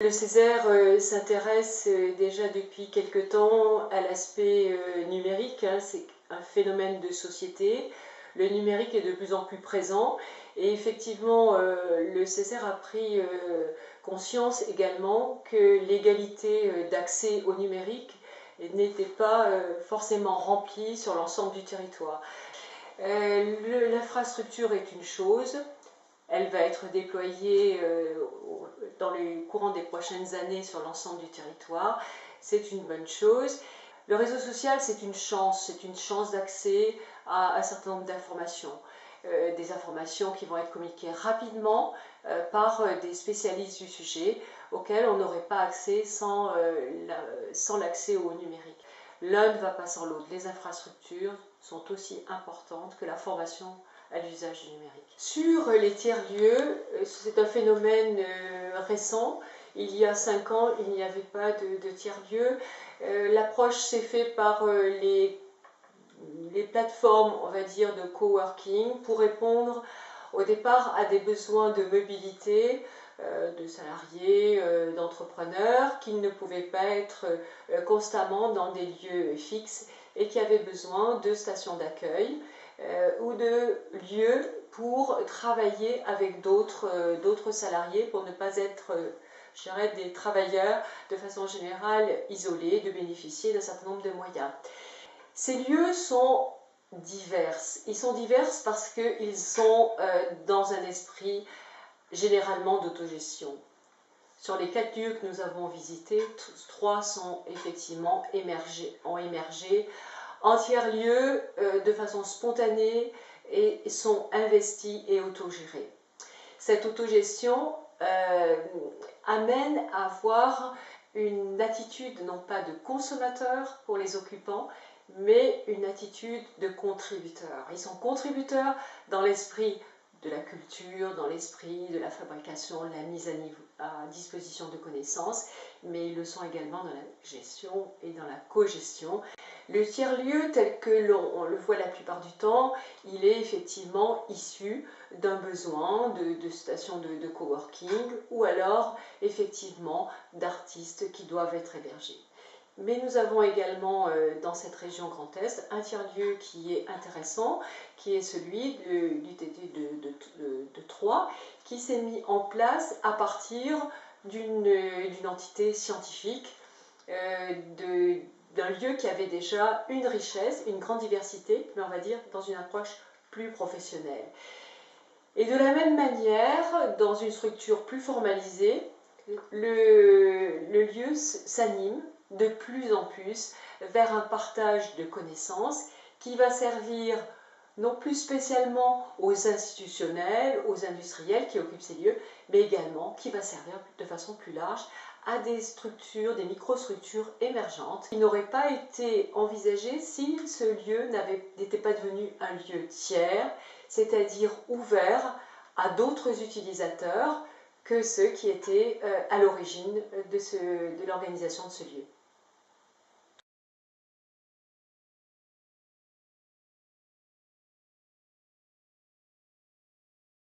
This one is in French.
Le Césaire s'intéresse déjà depuis quelque temps à l'aspect numérique, hein, c'est un phénomène de société. Le numérique est de plus en plus présent et effectivement le Césaire a pris conscience également que l'égalité d'accès au numérique n'était pas forcément remplie sur l'ensemble du territoire. L'infrastructure est une chose. Elle va être déployée dans le courant des prochaines années sur l'ensemble du territoire. C'est une bonne chose. Le réseau social, c'est une chance d'accès à un certain nombre d'informations. Des informations qui vont être communiquées rapidement par des spécialistes du sujet auxquels on n'aurait pas accès sans l'accès au numérique. L'un ne va pas sans l'autre. Les infrastructures sont aussi importantes que la formation à l'usage du numérique. Sur les tiers-lieux, c'est un phénomène récent. Il y a 5 ans, il n'y avait pas de tiers-lieux. L'approche s'est faite par les plateformes, on va dire, de coworking pour répondre au départ à des besoins de mobilité de salariés, d'entrepreneurs qui ne pouvaient pas être constamment dans des lieux fixes et qui avaient besoin de stations d'accueil ou de lieux pour travailler avec d'autres salariés pour ne pas être, je dirais, des travailleurs de façon générale isolés, de bénéficier d'un certain nombre de moyens. Ces lieux sont divers. Ils sont divers parce qu'ils sont dans un esprit généralement d'autogestion. Sur les 4 lieux que nous avons visités, 3 sont effectivement ont émergé en tiers-lieu de façon spontanée et sont investis et autogérés. Cette autogestion amène à avoir une attitude non pas de consommateur pour les occupants, mais une attitude de contributeur. Ils sont contributeurs dans l'esprit de la culture, dans l'esprit de la fabrication, de la mise à disposition de connaissances, mais ils le sont également dans la gestion et dans la cogestion. Le tiers-lieu, tel que l'on le voit la plupart du temps, il est effectivement issu d'un besoin de stations de coworking ou alors effectivement d'artistes qui doivent être hébergés. Mais nous avons également dans cette région Grand Est un tiers-lieu qui est intéressant, qui est celui du TT de Troyes, qui s'est mis en place à partir d'une entité scientifique, d'un lieu qui avait déjà une richesse, une grande diversité, mais on va dire dans une approche plus professionnelle. Et de la même manière, dans une structure plus formalisée, le lieu s'anime de plus en plus vers un partage de connaissances qui va servir non plus spécialement aux institutionnels, aux industriels qui occupent ces lieux, mais également qui va servir de façon plus large à des structures, des microstructures émergentes qui n'auraient pas été envisagées si ce lieu n'était pas devenu un lieu tiers, c'est-à-dire ouvert à d'autres utilisateurs que ceux qui étaient à l'origine de l'organisation de ce lieu.